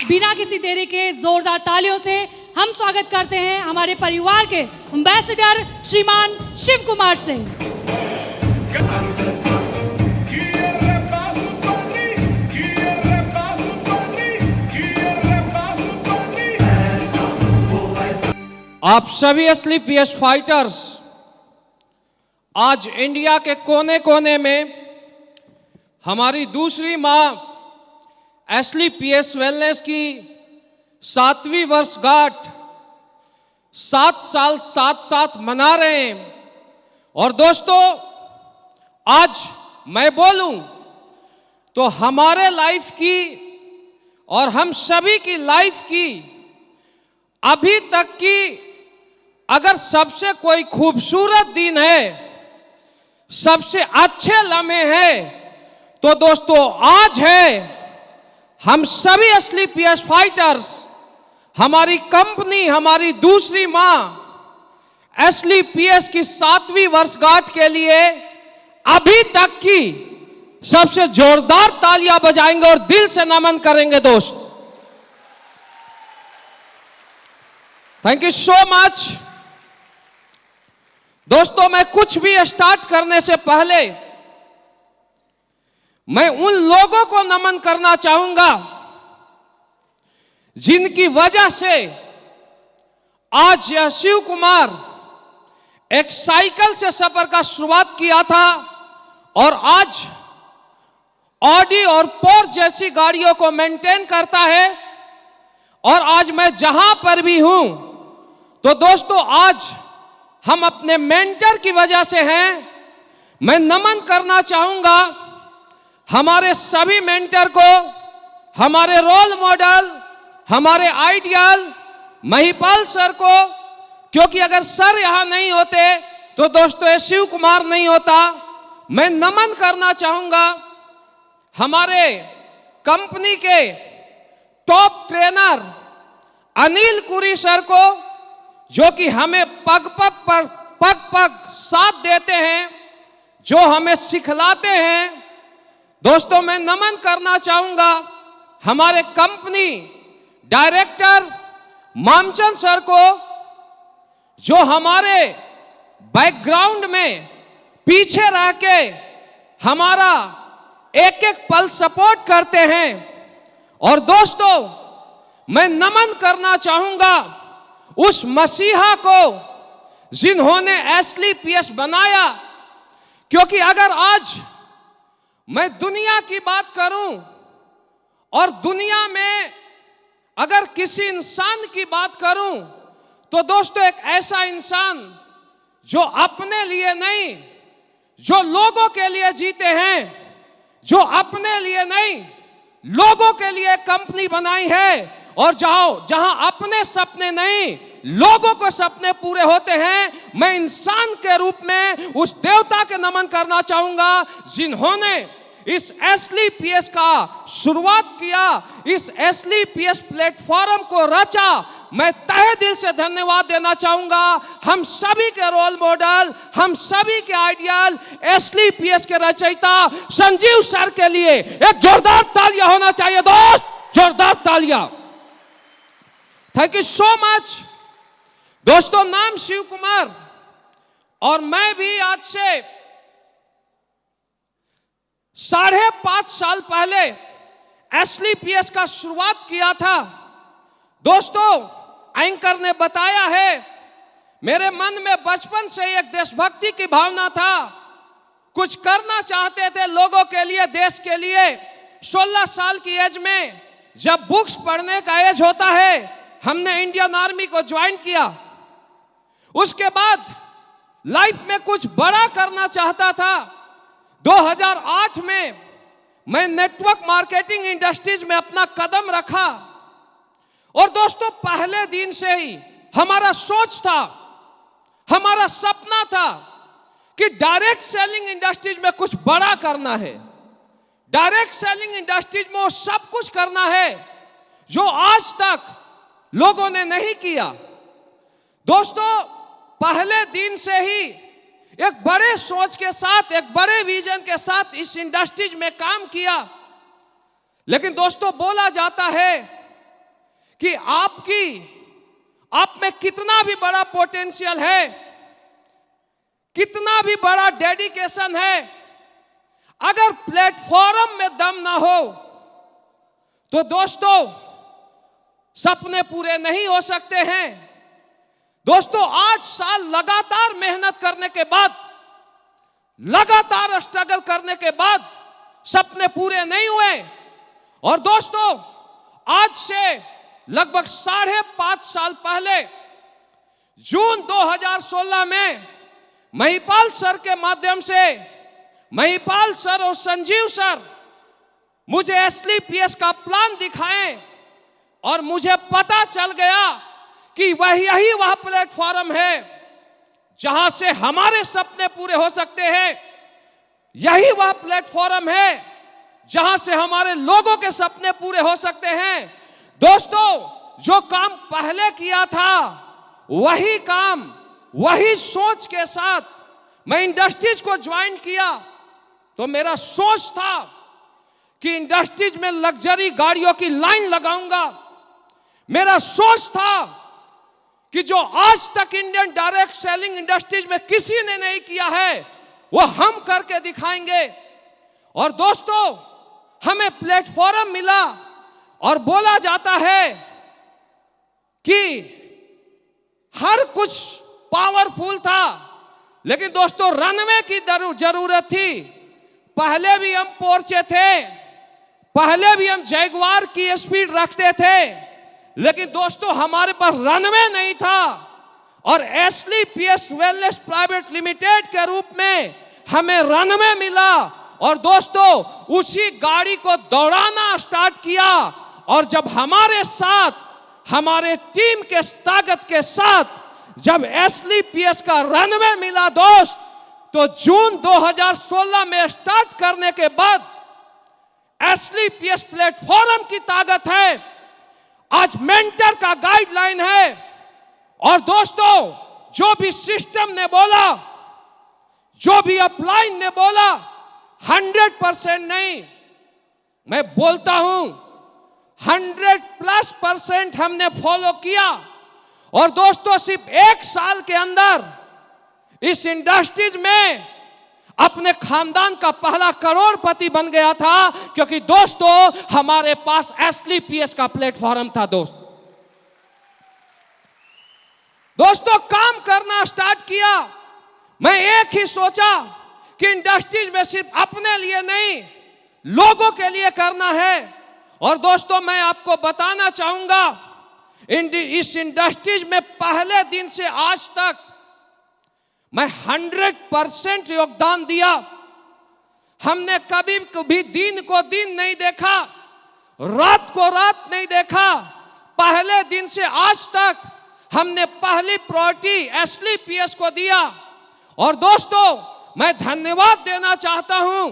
बिना किसी देरी के जोरदार तालियों से हम स्वागत करते हैं हमारे परिवार के एम्बेसडर श्रीमान शिव कुमार से। आप सभी असली पीएस फाइटर्स आज इंडिया के कोने कोने में हमारी दूसरी मां असली पीएस वेलनेस की 7वीं वर्षगांठ 7 साल साथ साथ मना रहे हैं। और दोस्तों, आज मैं बोलूं तो हमारे लाइफ की और हम सभी की लाइफ की अभी तक की अगर सबसे कोई खूबसूरत दिन है, सबसे अच्छे लम्हे हैं, तो दोस्तों आज है। हम सभी असली पीएस फाइटर्स, हमारी कंपनी, हमारी दूसरी मां असली पीएस की 7वीं वर्षगांठ के लिए अभी तक की सबसे जोरदार तालियां बजाएंगे और दिल से नमन करेंगे दोस्त। Thank you so much. दोस्तों, मैं कुछ भी स्टार्ट करने से पहले मैं उन लोगों को नमन करना चाहूंगा जिनकी वजह से आज यह शिव कुमार एक साइकिल से सफर का शुरुआत किया था और आज ऑडी और पोर्श जैसी गाड़ियों को मेंटेन करता है। और आज मैं जहां पर भी हूं तो दोस्तों आज हम अपने मेंटर की वजह से हैं। मैं नमन करना चाहूंगा हमारे सभी मेंटर को, हमारे रोल मॉडल, हमारे आइडियल महिपाल सर को, क्योंकि अगर सर यहां नहीं होते तो दोस्तों ये शिव कुमार नहीं होता। मैं नमन करना चाहूंगा हमारे कंपनी के टॉप ट्रेनर अनिल कुरी सर को, जो कि हमें पग पग साथ देते हैं, जो हमें सिखलाते हैं। दोस्तों, मैं नमन करना चाहूंगा हमारे कंपनी डायरेक्टर मामचंद सर को, जो हमारे बैकग्राउंड में पीछे रह के हमारा एक एक पल सपोर्ट करते हैं। और दोस्तों, मैं नमन करना चाहूंगा उस मसीहा को जिन्होंने असली पीएस बनाया, क्योंकि अगर आज मैं दुनिया की बात करूं और दुनिया में अगर किसी इंसान की बात करूं तो दोस्तों एक ऐसा इंसान जो अपने लिए नहीं, जो लोगों के लिए जीते हैं, जो अपने लिए नहीं लोगों के लिए कंपनी बनाई है। और जहां अपने सपने नहीं लोगों को सपने पूरे होते हैं, मैं इंसान के रूप में उस देवता के नमन करना चाहूंगा जिन्होंने इस असली पीएस का शुरुआत किया, इस असली पीएस प्लेटफॉर्म को रचा। मैं तहे दिल से धन्यवाद देना चाहूंगा हम सभी के रोल मॉडल, हम सभी के आइडियल असली पीएस के रचयिता संजीव सर के लिए एक जोरदार तालियां होना चाहिए दोस्त, जोरदार तालियां। Thank you so much. दोस्तों, नाम शिव कुमार और मैं भी आज से 5.5 साल पहले असली पीएस का शुरुआत किया था। दोस्तों, एंकर ने बताया है, मेरे मन में बचपन से एक देशभक्ति की भावना था, कुछ करना चाहते थे लोगों के लिए, देश के लिए। 16 साल की एज में जब बुक्स पढ़ने का एज होता है, हमने इंडियन आर्मी को ज्वाइन किया। उसके बाद लाइफ में कुछ बड़ा करना चाहता था। 2008 में मैं नेटवर्क मार्केटिंग इंडस्ट्रीज में अपना कदम रखा। और दोस्तों, पहले दिन से ही हमारा सोच था, हमारा सपना था कि डायरेक्ट सेलिंग इंडस्ट्रीज में कुछ बड़ा करना है। डायरेक्ट सेलिंग इंडस्ट्रीज में वो सब कुछ करना है जो आज तक लोगों ने नहीं किया। दोस्तों, पहले दिन से ही एक बड़े सोच के साथ, एक बड़े विजन के साथ इस इंडस्ट्रीज में काम किया। लेकिन दोस्तों, बोला जाता है कि आप में कितना भी बड़ा पोटेंशियल है, कितना भी बड़ा डेडिकेशन है, अगर प्लेटफॉर्म में दम ना हो तो दोस्तों सपने पूरे नहीं हो सकते हैं। दोस्तों 8 साल लगातार मेहनत करने के बाद, लगातार स्ट्रगल करने के बाद सपने पूरे नहीं हुए। और दोस्तों आज से लगभग 5.5 साल पहले जून 2016 में महिपाल सर के माध्यम से, महिपाल सर और संजीव सर मुझे एसलीपीएस का प्लान दिखाएं और मुझे पता चल गया कि यही वह प्लेटफॉर्म है जहां से हमारे सपने पूरे हो सकते हैं। यही वह प्लेटफॉर्म है जहां से हमारे लोगों के सपने पूरे हो सकते हैं। दोस्तों जो काम पहले किया था वही काम, वही सोच के साथ मैं इंडस्ट्रीज को ज्वाइन किया। तो मेरा सोच था कि इंडस्ट्रीज में लग्जरी गाड़ियों की लाइन लगाऊंगा। मेरा सोच था कि जो आज तक इंडियन डायरेक्ट सेलिंग इंडस्ट्रीज में किसी ने नहीं किया है वो हम करके दिखाएंगे। और दोस्तों हमें प्लेटफॉर्म मिला और बोला जाता है कि हर कुछ पावरफुल था, लेकिन दोस्तों रनवे की जरूरत थी। पहले भी हम पोर्चे थे, पहले भी हम जैगुआर की स्पीड रखते थे, लेकिन दोस्तों हमारे पास रनवे नहीं था। और एसलीपीएस वेलनेस प्राइवेट लिमिटेड के रूप में हमें रनवे मिला और दोस्तों उसी गाड़ी को दौड़ाना स्टार्ट किया। और जब हमारे साथ, हमारे टीम के ताकत के साथ जब एसलीपीएस का रनवे मिला दोस्त, तो जून 2016 में स्टार्ट करने के बाद एसलीपीएस प्लेटफॉर्म की ताकत है, आज मेंटर का गाइडलाइन है। और दोस्तों जो भी सिस्टम ने बोला, जो भी अपलाइन ने बोला, 100% नहीं, मैं बोलता हूं 100+% हमने फॉलो किया। और दोस्तों सिर्फ 1 साल के अंदर इस इंडस्ट्रीज में अपने खानदान का पहला करोड़पति बन गया था, क्योंकि दोस्तों हमारे पास एसलीपीएस का प्लेटफॉर्म था। दोस्तों काम करना स्टार्ट किया। मैं एक ही सोचा कि इंडस्ट्रीज में सिर्फ अपने लिए नहीं, लोगों के लिए करना है। और दोस्तों मैं आपको बताना चाहूंगा, इस इंडस्ट्रीज में पहले दिन से आज तक मैं 100% योगदान दिया। हमने कभी दिन को दिन नहीं देखा, रात को रात नहीं देखा। पहले दिन से आज तक हमने पहली प्रायोरिटी एसलीपीएस को दिया। और दोस्तों मैं धन्यवाद देना चाहता हूं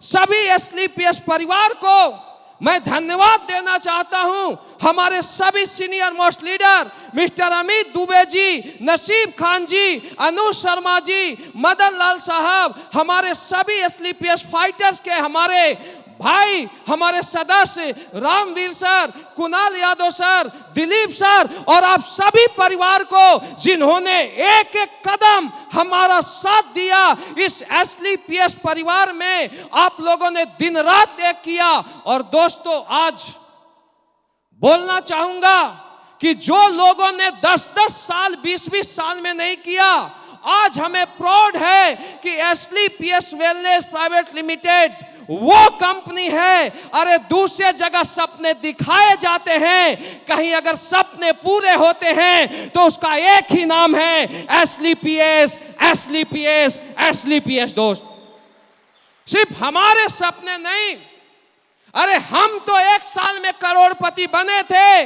सभी एसलीपीएस परिवार को। मैं धन्यवाद देना चाहता हूं हमारे सभी senior most leader mister Amit Dubey ji, Naseeb Khan जी, अनुज शर्मा जी, मदन लाल साहब, हमारे सभी एसलीपीएस फाइटर्स के हमारे भाई, हमारे सदस्य Ramvir sir, Kunal Yadav sir, Dilip sir, और आप सभी परिवार को जिन्होंने एक एक कदम हमारा साथ दिया। इस एसलीपीएस परिवार में आप लोगों ने दिन रात एक किया। और दोस्तों आज बोलना चाहूंगा कि जो लोगों ने 10-10 साल, 20-20 साल में नहीं किया, आज हमें प्राउड है कि एसलीपीएस वेलनेस प्राइवेट लिमिटेड वो कंपनी है। अरे दूसरे जगह सपने दिखाए जाते हैं, कहीं अगर सपने पूरे होते हैं तो उसका एक ही नाम है एसलीपीएस, एसलीपीएस, एसलीपीएस। दोस्त सिर्फ हमारे सपने नहीं, अरे हम तो 1 साल में करोड़पति बने थे।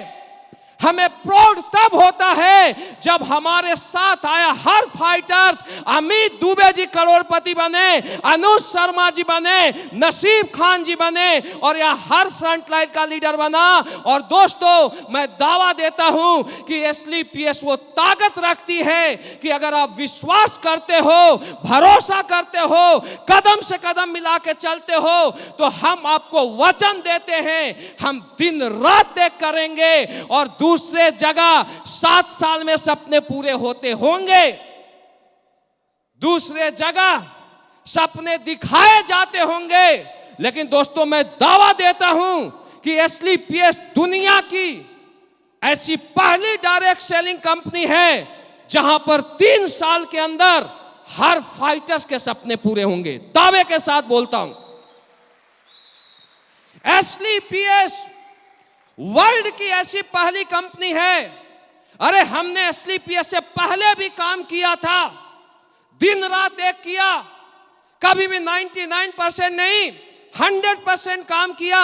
हमें प्राउड तब होता है जब हमारे साथ आया हर फाइटर्स, अमित दुबे जी करोड़पति बने, अनुज शर्मा जी बने, नसीब खान जी बने और यह हर फ्रंट लाइन का लीडर बना। और दोस्तों मैं दावा देता हूं कि एसलीपीएस वो ताकत रखती है कि अगर आप विश्वास करते हो, भरोसा करते हो, कदम से कदम मिला के चलते हो, तो हम आपको वचन देते हैं हम दिन रात देख करेंगे और दूसरे जगह 7 साल में सपने पूरे होते होंगे, दूसरे जगह सपने दिखाए जाते होंगे। लेकिन दोस्तों मैं दावा देता हूं कि एसलीपीएस दुनिया की ऐसी पहली डायरेक्ट सेलिंग कंपनी है जहां पर 3 साल के अंदर हर फाइटर्स के सपने पूरे होंगे। दावे के साथ बोलता हूं, एसलीपीएस वर्ल्ड की ऐसी पहली कंपनी है। अरे हमने एसलीपीएस से पहले भी काम किया था, दिन रात एक किया, कभी भी 99% नहीं 100% काम किया।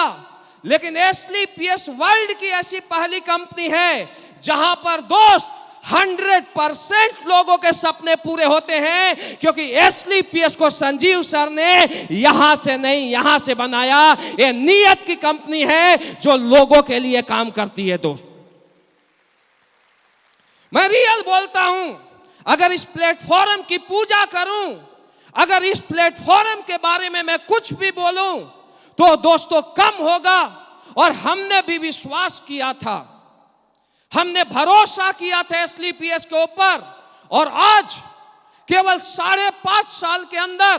लेकिन एसलीपीएस वर्ल्ड की ऐसी पहली कंपनी है जहां पर दोस्त 100% लोगों के सपने पूरे होते हैं, क्योंकि एसलीपीएस को संजीव सर ने यहां से नहीं यहां से बनाया। ये नियत की कंपनी है जो लोगों के लिए काम करती है। दोस्त मैं रियल बोलता हूं, अगर इस प्लेटफॉर्म की पूजा करूं, अगर इस प्लेटफॉर्म के बारे में मैं कुछ भी बोलूं तो दोस्तों कम होगा। और हमने भी विश्वास किया था, हमने भरोसा किया था एसलीपीएस के ऊपर, और आज केवल 5.5 साल के अंदर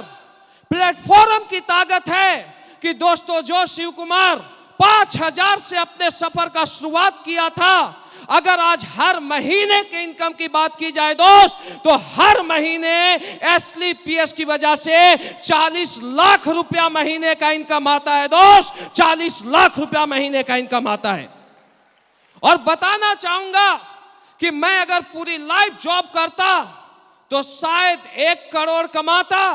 प्लेटफॉर्म की ताकत है कि दोस्तों जो शिव कुमार 5,000 से अपने सफर का शुरुआत किया था, अगर आज हर महीने के इनकम की बात की जाए दोस्त, तो हर महीने एसलीपीएस की वजह से 40 लाख रुपया महीने का इनकम आता है। दोस्त 40 लाख रुपया महीने का इनकम आता है। और बताना चाहूंगा कि मैं अगर पूरी लाइफ जॉब करता तो शायद 1 करोड़ कमाता।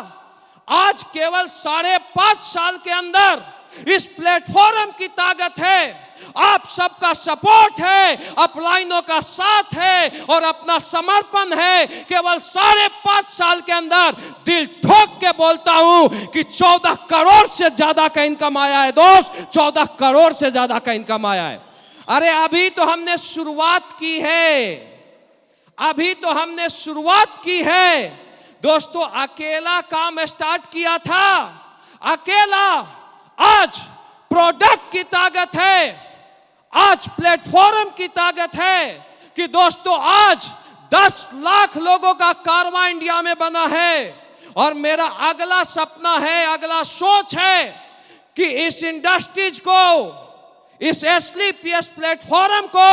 आज केवल 5.5 साल के अंदर इस प्लेटफॉर्म की ताकत है, आप सबका सपोर्ट है, अपलाइनों का साथ है और अपना समर्पण है। केवल 5.5 साल के अंदर दिल ठोक के बोलता हूं कि 14 करोड़ से ज्यादा का इनकम आया है। दोस्त 14 करोड़ से ज्यादा का इनकम आया है। अरे अभी तो हमने शुरुआत की है, अभी तो हमने शुरुआत की है। दोस्तों अकेला काम स्टार्ट किया था, अकेला। आज प्रोडक्ट की ताकत है, आज प्लेटफॉर्म की ताकत है कि दोस्तों आज 10 लाख लोगों का कारवां इंडिया में बना है। और मेरा अगला सपना है, अगला सोच है कि इस इंडस्ट्रीज को, इस एसलीपीएस प्लेटफॉर्म को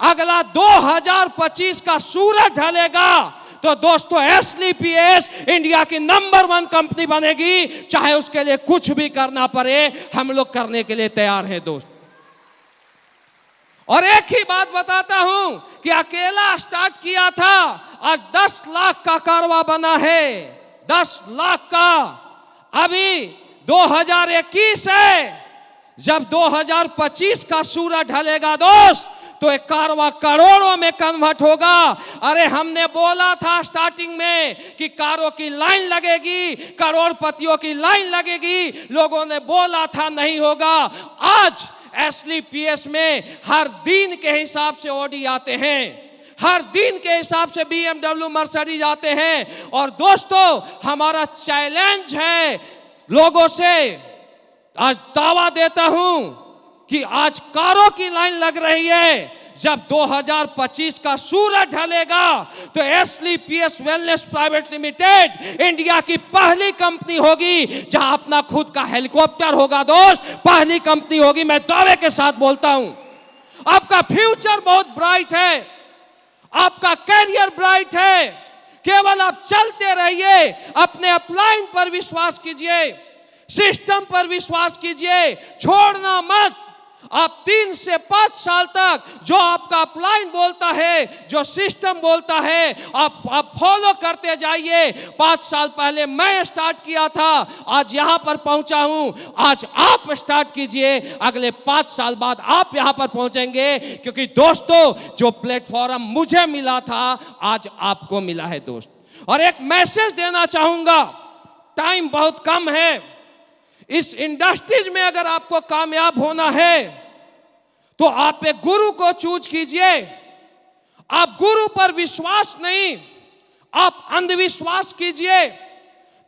अगला 2025 का सूरज ढलेगा तो दोस्तों एसलीपीएस इंडिया की नंबर 1 कंपनी बनेगी। चाहे उसके लिए कुछ भी करना पड़े, हम लोग करने के लिए तैयार हैं दोस्त। और एक ही बात बताता हूं कि अकेला स्टार्ट किया था, आज 10 लाख का कारवा बना है, 10 लाख का। अभी 2021 है, जब 2025 का सूरज ढलेगा दोस्त तो एक कारवा करोड़ों में कन्वर्ट होगा। अरे हमने बोला था स्टार्टिंग में कि कारों की लाइन लगेगी, करोड़पतियों की लाइन लगेगी, लोगों ने बोला था नहीं होगा। आज एसलीपीएस में हर दिन के हिसाब से ऑडी आते हैं, हर दिन के हिसाब से BMW मर्सिडीज आते हैं। और दोस्तों हमारा चैलेंज है लोगों से, आज दावा देता हूं कि आज कारों की लाइन लग रही है। जब 2025 का सूरज ढलेगा तो एसलीपीएस वेलनेस प्राइवेट लिमिटेड इंडिया की पहली कंपनी होगी जहां अपना खुद का हेलीकॉप्टर होगा। दोस्त पहली कंपनी होगी, मैं दावे के साथ बोलता हूं। आपका फ्यूचर बहुत ब्राइट है, आपका कैरियर ब्राइट है। केवल आप चलते रहिए, अपने अपलाइन पर विश्वास कीजिए, सिस्टम पर विश्वास कीजिए, छोड़ना मत। आप 3 से 5 साल तक जो आपका अपलाइन बोलता है, जो सिस्टम बोलता है, आप फॉलो करते जाइए। 5 साल पहले मैं स्टार्ट किया था, आज यहां पर पहुंचा हूं। आज आप स्टार्ट कीजिए, अगले 5 साल बाद आप यहां पर पहुंचेंगे। क्योंकि दोस्तों, जो प्लेटफॉर्म मुझे मिला था आज आपको मिला है दोस्त। और एक मैसेज देना चाहूंगा, टाइम बहुत कम है। इस इंडस्ट्रीज में अगर आपको कामयाब होना है तो आप एक गुरु को चूज कीजिए। आप गुरु पर विश्वास नहीं, आप अंधविश्वास कीजिए।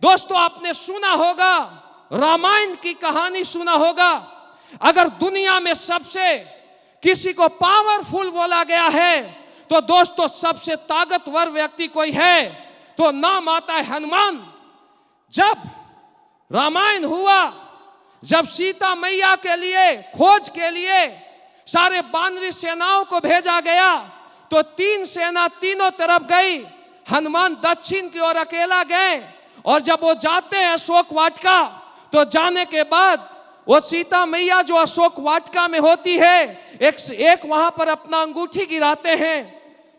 दोस्तों, आपने सुना होगा, रामायण की कहानी सुना होगा। अगर दुनिया में सबसे किसी को पावरफुल बोला गया है तो दोस्तों सबसे ताकतवर व्यक्ति कोई है तो नाम आता है हनुमान। जब रामायण हुआ, जब सीता मैया के लिए खोज के लिए सारे बानरी सेनाओं को भेजा गया तो 3 सेना तीनों तरफ गई। हनुमान दक्षिण की ओर अकेला गए। और जब वो जाते हैं अशोक वाटिका, तो जाने के बाद वो सीता मैया जो अशोक वाटिका में होती है, एक वहां पर अपना अंगूठी गिराते हैं।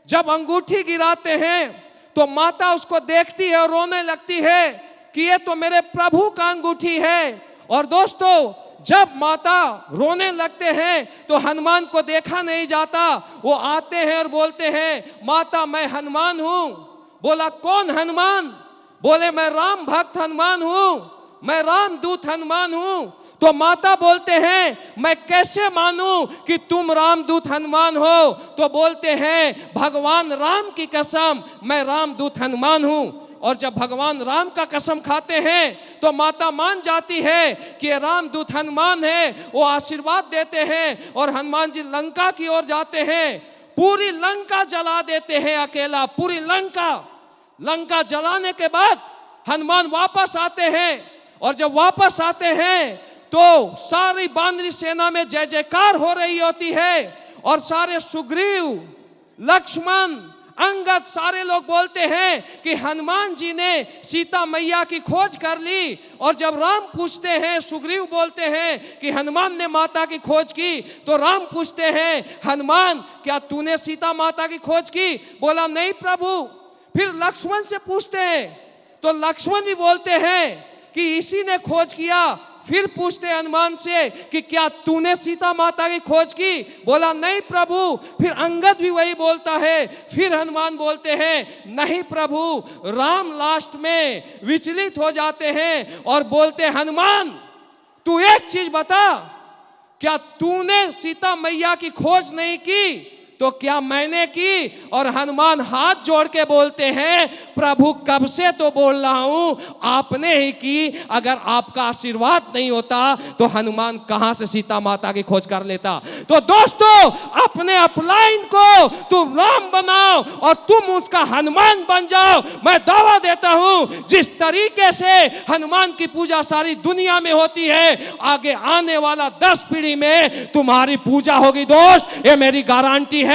जब अंगूठी गिराते हैं तो माता उसको देखती है और रोने लगती है कि ये तो मेरे प्रभु का अंगूठी है। और दोस्तों, जब माता रोने लगते हैं तो हनुमान को देखा नहीं जाता। वो आते हैं और बोलते हैं, माता मैं हनुमान हूं। बोला, कौन हनुमान? बोले, मैं राम भक्त हनुमान हूं, मैं रामदूत हनुमान हूं। तो माता बोलते हैं, मैं कैसे मानूं कि तुम रामदूत हनुमान हो? तो बोलते हैं, भगवान राम की कसम, मैं रामदूत हनुमान हूं। और जब भगवान राम का कसम खाते हैं तो माता मान जाती है कि ये रामदूत हनुमान है। वो आशीर्वाद देते हैं और हनुमान जी लंका की ओर जाते हैं। पूरी लंका जला देते हैं अकेला, पूरी लंका जलाने के बाद हनुमान वापस आते हैं। और जब वापस आते हैं तो सारी बानरी सेना में जय जयकार हो रही होती है। और सारे सुग्रीव, लक्ष्मण, अंगद सारे लोग बोलते हैं कि हनुमान जी ने सीता मैया की खोज कर ली। और जब राम पूछते हैं, सुग्रीव बोलते हैं कि हनुमान ने माता की खोज की। तो राम पूछते हैं, हनुमान क्या तूने सीता माता की खोज की? बोला, नहीं प्रभु। फिर लक्ष्मण से पूछते हैं तो लक्ष्मण भी बोलते हैं कि इसी ने खोज किया। फिर पूछते हैं हनुमान से कि क्या तूने सीता माता की खोज की? बोला, नहीं प्रभु। फिर अंगद भी वही बोलता है। फिर हनुमान बोलते हैं, नहीं प्रभु। राम लास्ट में विचलित हो जाते हैं और बोलते हैं, हनुमान तू एक चीज बता, क्या तूने सीता मैया की खोज नहीं की तो क्या मैंने की? और हनुमान हाथ जोड़ के बोलते हैं, प्रभु कब से तो बोल रहा हूं, आपने ही की। अगर आपका आशीर्वाद नहीं होता तो हनुमान कहां से सीता माता की खोज कर लेता? तो दोस्तों, अपने अपलाइन को तुम राम बनाओ और तुम उसका हनुमान बन जाओ। मैं दावा देता हूं, जिस तरीके से हनुमान की पूजा सारी दुनिया में होती है, आगे आने वाला 10 पीढ़ी में तुम्हारी पूजा होगी दोस्त, ये मेरी गारंटी है।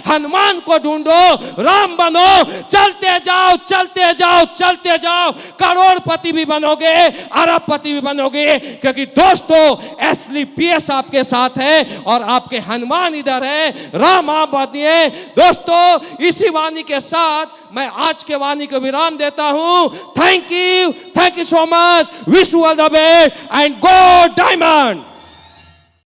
हनुमान को ढूंढो, राम बनो, चलते जाओ चलते जाओ चलते जाओ, करोड़पति भी बनोगे, अरबपति भी बनोगे। क्योंकि दोस्तों, एसलीपीएस आपके साथ है और आपके हनुमान इधर है। राम आप बनिए दोस्तों। इसी वाणी के साथ मैं आज के वाणी को विराम देता हूं। Thank you so much. Wish you all the best and go diamond.